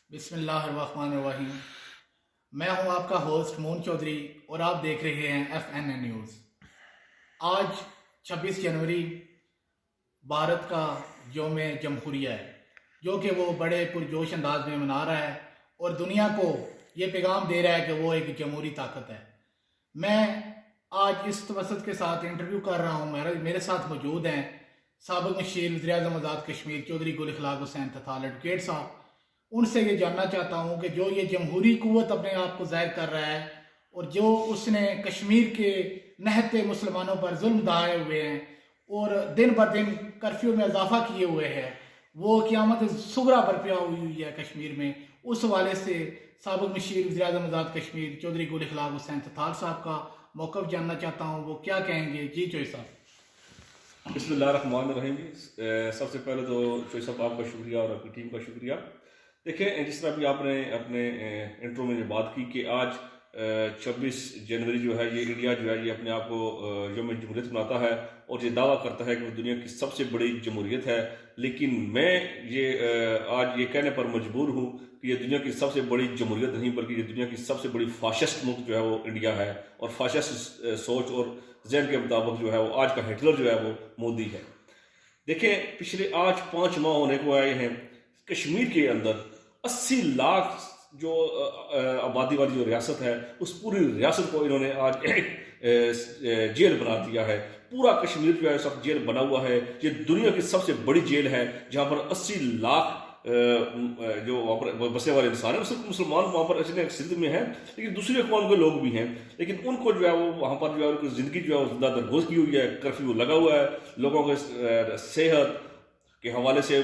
بسم اللہ الرحمن الرحیم۔ میں ہوں آپ کا ہوسٹ مون چودھری اور آپ دیکھ رہے ہیں FNN نیوز۔ آج 26 جنوری بھارت کا یوم جمہوریہ ہے، جو کہ وہ بڑے پرجوش انداز میں منا رہا ہے اور دنیا کو یہ پیغام دے رہا ہے کہ وہ ایک جمہوری طاقت ہے۔ میں آج اس توسط کے ساتھ انٹرویو کر رہا ہوں، میرے ساتھ موجود ہیں سابق مشیر وزیر اعظم آزاد کشمیر چودھری گل اخلاق حسین تتال ایڈوکیٹ صاحب۔ ان سے یہ جاننا چاہتا ہوں کہ جو یہ جمہوری قوت اپنے آپ کو ظاہر کر رہا ہے اور جو اس نے کشمیر کے نہتے مسلمانوں پر ظلم ڈھائے ہوئے ہیں اور دن بہ دن کرفیو میں اضافہ کیے ہوئے ہیں، وہ قیامت صغریٰ برپا ہوئی ہے کشمیر میں۔ اس حوالے سے سابق مشیر وزیر اعظم آزاد کشمیر چودھری گل اخلاق حسین تتال صاحب کا موقف جاننا چاہتا ہوں، وہ کیا کہیں گے؟ جی چوئی صاحب۔ بسم اللہ الرحمن الرحیم۔ سب سے پہلے تو چوئی صاحب آپ کا شکریہ اور آپ کی ٹیم کا شکریہ۔ دیکھیں، جس طرح بھی آپ نے اپنے انٹرو میں بات کی کہ آج 26 جنوری جو ہے یہ انڈیا جو ہے یہ اپنے آپ کو یوم جمہوریت مناتا ہے اور یہ دعویٰ کرتا ہے کہ وہ دنیا کی سب سے بڑی جمہوریت ہے، لیکن میں آج یہ کہنے پر مجبور ہوں کہ یہ دنیا کی سب سے بڑی جمہوریت نہیں بلکہ یہ دنیا کی سب سے بڑی فاشسٹ ملک جو ہے وہ انڈیا ہے، اور فاشسٹ سوچ اور ذہن کے مطابق جو ہے وہ آج کا ہٹلر جو ہے وہ مودی ہے۔ دیکھیں، پچھلے آج 5 ماہ ہونے کو آئے ہیں، کشمیر کے اندر 80 لاکھ جو آبادی والی جو ریاست ہے اس پوری ریاست کو انہوں نے آج ایک جیل بنا دیا ہے۔ پورا کشمیر جو ہے اس وقت جیل بنا ہوا ہے۔ یہ دنیا کی سب سے بڑی جیل ہے جہاں پر 80 لاکھ جو وہاں پر بسنے والے انسان ہیں، صرف مسلمان وہاں پر اکثریت میں ہیں، لیکن دوسری اقوام کے لوگ بھی ہیں، لیکن ان کو جو ہے وہ وہاں پر جو ہے ان کی زندگی جو ہے وہ زندہ درگوز کی ہوئی ہے۔ کرفیو لگا ہوا ہے، لوگوں کے صحت کے حوالے سے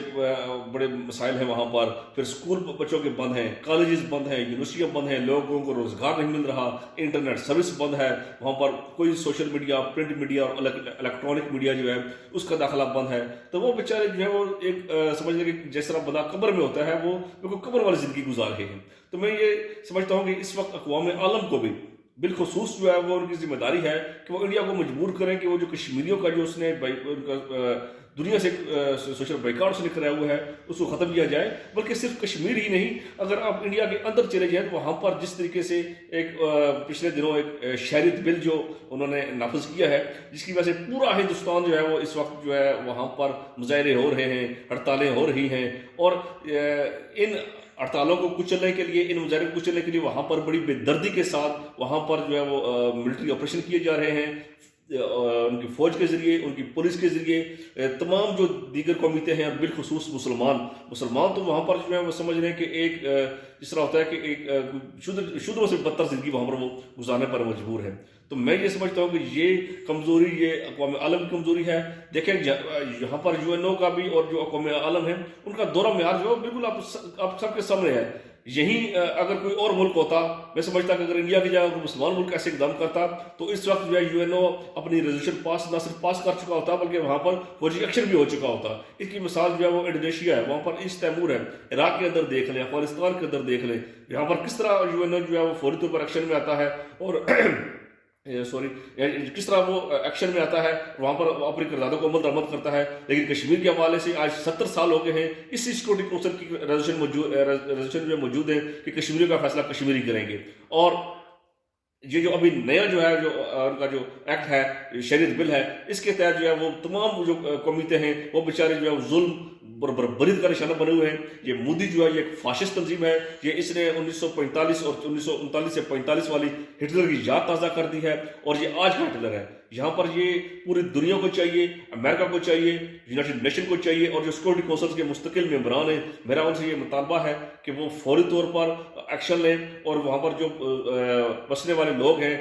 بڑے مسائل ہیں وہاں پر، پھر اسکول بچوں کے بند ہیں، کالجز بند ہیں، یونیورسٹیاں بند ہیں، لوگوں کو روزگار نہیں مل رہا، انٹرنیٹ سروس بند ہے وہاں پر، کوئی سوشل میڈیا، پرنٹ میڈیا اور الیکٹرانک میڈیا جو ہے اس کا داخلہ بند ہے۔ تو وہ بیچارے جو ہے وہ ایک سمجھ لیں کہ جس طرح بندہ قبر میں ہوتا ہے وہ بالکل قبر والی زندگی گزار رہے ہیں۔ تو میں یہ سمجھتا ہوں کہ اس وقت اقوام عالم کو بھی بالخصوص جو ہے وہ ان کی ذمہ داری ہے کہ وہ انڈیا کو مجبور کریں کہ وہ جو کشمیریوں کا جو اس نے دنیا سے سوشل بائیکاٹ اس نے کرایا ہوا ہے اس کو ختم کیا جائے۔ بلکہ صرف کشمیر ہی نہیں، اگر آپ انڈیا کے اندر چلے جائیں تو وہاں پر جس طریقے سے ایک پچھلے دنوں ایک شہریت بل جو انہوں نے نافذ کیا ہے، جس کی وجہ سے پورا ہندوستان جو ہے وہ اس وقت جو ہے وہاں پر مظاہرے ہو رہے ہیں، ہڑتالیں ہو رہی ہیں، اور ان ہڑتالوں کو کچلنے کے لیے، ان مظاہروں کو کچلنے کے لیے وہاں پر بڑی بے دردی کے ساتھ وہاں پر جو ہے وہ ملٹری آپریشن کیے جا رہے ہیں، ان کی فوج کے ذریعے، ان کی پولیس کے ذریعے، تمام جو دیگر قومیتیں ہیں اور بالخصوص مسلمان تو وہاں پر جو ہے وہ سمجھ رہے ہیں کہ ایک جس طرح ہوتا ہے کہ ایک شودروں سے بدتر زندگی وہاں پر وہ گزارنے پر مجبور ہے۔ تو میں یہ سمجھتا ہوں کہ یہ کمزوری یہ اقوام عالم کی کمزوری ہے۔ دیکھیں، یہاں پر UN کا بھی اور جو اقوام عالم ہیں ان کا دورہ معیار جو ہے بالکل آپ سب کے سامنے ہے۔ یہیں اگر کوئی اور ملک ہوتا، میں سمجھتا کہ اگر انڈیا کی جگہ مسلمان ملک ایسے اقدام کرتا تو اس وقت جو ہے UN اپنی ریزولوشن نہ صرف پاس کر چکا ہوتا بلکہ وہاں پر فوجی ایکشن بھی ہو چکا ہوتا۔ اس کی مثال جو ہے وہ انڈونیشیا ہے، وہاں پر ایسٹ تیمور ہے، عراق کے اندر دیکھ لیں، افغانستان کے اندر دیکھ لیں، یہاں پر کس طرح UN جو ہے وہ فوری طور پر ایکشن میں آتا ہے، اور کس طرح وہ ایکشن میں آتا ہے، وہاں پر اپنے کرداروں کو عمل درآمد کرتا ہے۔ لیکن کشمیر کے حوالے سے آج 70 سال ہو گئے ہیں، اسی سیکورٹی کونسل کی ریزولوشن میں موجود ہے کہ کشمیریوں کا فیصلہ کشمیری کریں گے، اور یہ جو ابھی نیا جو ہے جو ان کا جو ایکٹ ہے، شریعت بل ہے، اس کے تحت جو ہے وہ تمام جو قومیتیں ہیں وہ بیچارے جو ہے ظلم بربریت کا نشانہ بنے ہوئے ہیں۔ یہ مودی جو ہے یہ ایک فاشسٹ تنظیم ہے، یہ اس نے 1945 اور 1939 سے 45 والی ہٹلر کی یاد تازہ کر دی ہے، اور یہ آج کا ہٹلر ہے۔ یہاں پر یہ پوری دنیا کو چاہیے، امریکہ کو چاہیے، یونائٹڈ نیشن کو چاہیے، اور جو سیکورٹی کونسل کے مستقل ممبران ہیں، میرا ان سے یہ مطالبہ ہے کہ وہ فوری طور پر ایکشن لیں، اور وہاں پر جو بسنے والے لوگ ہیں،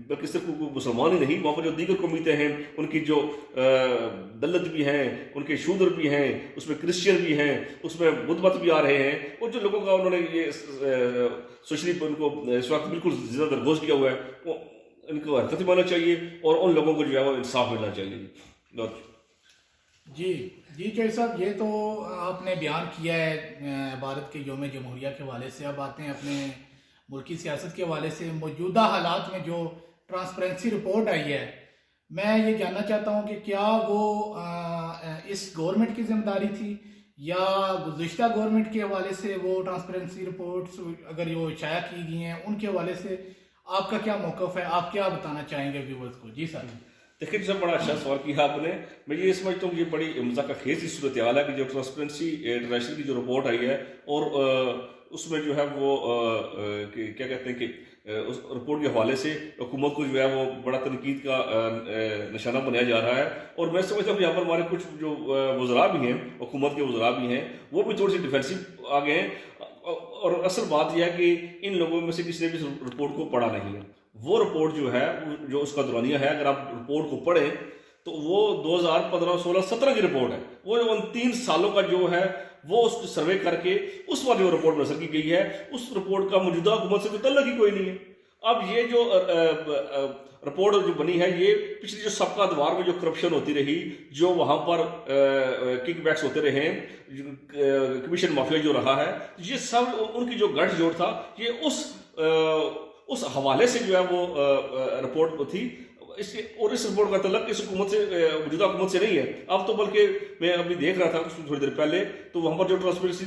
بلکہ صرف مسلمان ہی نہیں، وہاں پر جو دیگر قومیتیں ہیں ان کی جو دلت بھی ہیں، ان کے شودر بھی ہیں، اس میں کرسچین بھی ہیں، اس میں بدھ مت بھی آ رہے ہیں، اور جو لوگوں کا انہوں نے یہ سوشلی ان کو اس وقت بالکل زیادہ درگوز کیا ہوا ہے، وہ ان کو حرکت ماننا چاہیے، اور ان لوگوں کو جو ہے وہ انصاف ملنا چاہیے۔ جی چوئی صاحب، یہ تو آپ نے بیان کیا ہے بھارت کے یوم جمہوریہ کے حوالے سے۔ اب آتے ہیں اپنے ملکی سیاست کے حوالے سے۔ موجودہ حالات میں جو ٹرانسپیرنسی رپورٹ آئی ہے، میں یہ جاننا چاہتا ہوں کہ کیا وہ اس گورنمنٹ کی ذمہ داری تھی یا گزشتہ گورنمنٹ کے حوالے سے وہ ٹرانسپیرنسی رپورٹس اگر وہ شائع کی گئی ہیں ان کے حوالے سے آپ کا کیا موقف ہے؟ آپ کیا بتانا چاہیں گے ویورز کو؟ جی سر. دیکھیں جب بڑا اچھا سوال کیا آپ نے. میں یہ سمجھتا ہوں یہ بڑی مذاق خیز کی صورتحال ہے کہ جو ٹرانسپیرنسی انٹرنیشنل کی جو رپورٹ آئی ہے اور اس میں جو ہے وہ کیا کہتے ہیں کہ اس رپورٹ کے حوالے سے حکومت کو جو ہے وہ بڑا تنقید کا نشانہ بنایا جا رہا ہے. اور میں سمجھتا ہوں کہ یہاں پر ہمارے کچھ جو وزراء بھی ہیں، حکومت کے وزراء بھی ہیں، وہ بھی تھوڑی سی ڈیفینسو آ گئے ہیں. اور اصل بات یہ ہے کہ ان لوگوں میں سے کسی نے بھی رپورٹ کو پڑھا نہیں ہے. وہ رپورٹ جو ہے جو اس کا دورانیہ ہے، اگر آپ رپورٹ کو پڑھیں تو وہ 2015 16 17 کی رپورٹ ہے. وہ جو ان 3 سالوں کا جو ہے وہ اس کو سروے کر کے اس پر جو رپورٹ نظر کی گئی ہے، اس رپورٹ کا موجودہ حکومت سے کوئی تعلق ہی کوئی نہیں ہے. اب یہ جو رپورٹ جو بنی ہے یہ پچھلی جو سابقہ ادوار میں جو کرپشن ہوتی رہی، جو وہاں پر کک بیکس ہوتے رہے، کمیشن مافیا جو رہا ہے، یہ سب ان کی جو گٹھ جوڑ تھا یہ اس حوالے سے جو ہے وہ رپورٹ تھی. اس رپورٹ کا تعلق اس حکومت سے، موجودہ حکومت سے نہیں ہے. اب تو بلکہ میں ابھی دیکھ رہا تھا تھوڑی دیر پہلے، تو وہاں پر جو ٹرانسپیرنسی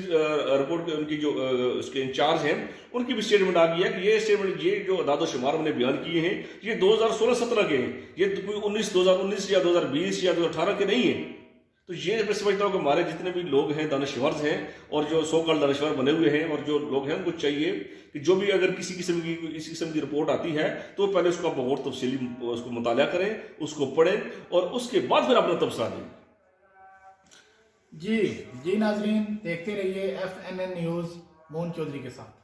رپورٹ کے ان کی جو اس کے انچارج ہیں ان کی بھی اسٹیٹمنٹ آ گئی ہے کہ یہ اسٹیٹمنٹ، یہ جو اعداد و شمار ہم نے بیان کیے ہیں یہ 2016-17 کے ہیں، یہ کوئی 2019 یا 2020 یا 2018 کے نہیں ہیں. تو یہ میں سمجھتا ہوں کہ ہمارے جتنے بھی لوگ ہیں دانشور ہیں اور جو سو کال دانشور بنے ہوئے ہیں اور جو لوگ ہیں ان کو چاہیے کہ جو بھی اگر کسی قسم کی رپورٹ آتی ہے تو پہلے اس کا بغور تفصیلی اس کو مطالعہ کریں، اس کو پڑھیں اور اس کے بعد پھر اپنا تبصرہ دیں. جی ناظرین، دیکھتے رہیے FNN نیوز مون چودھری کے ساتھ.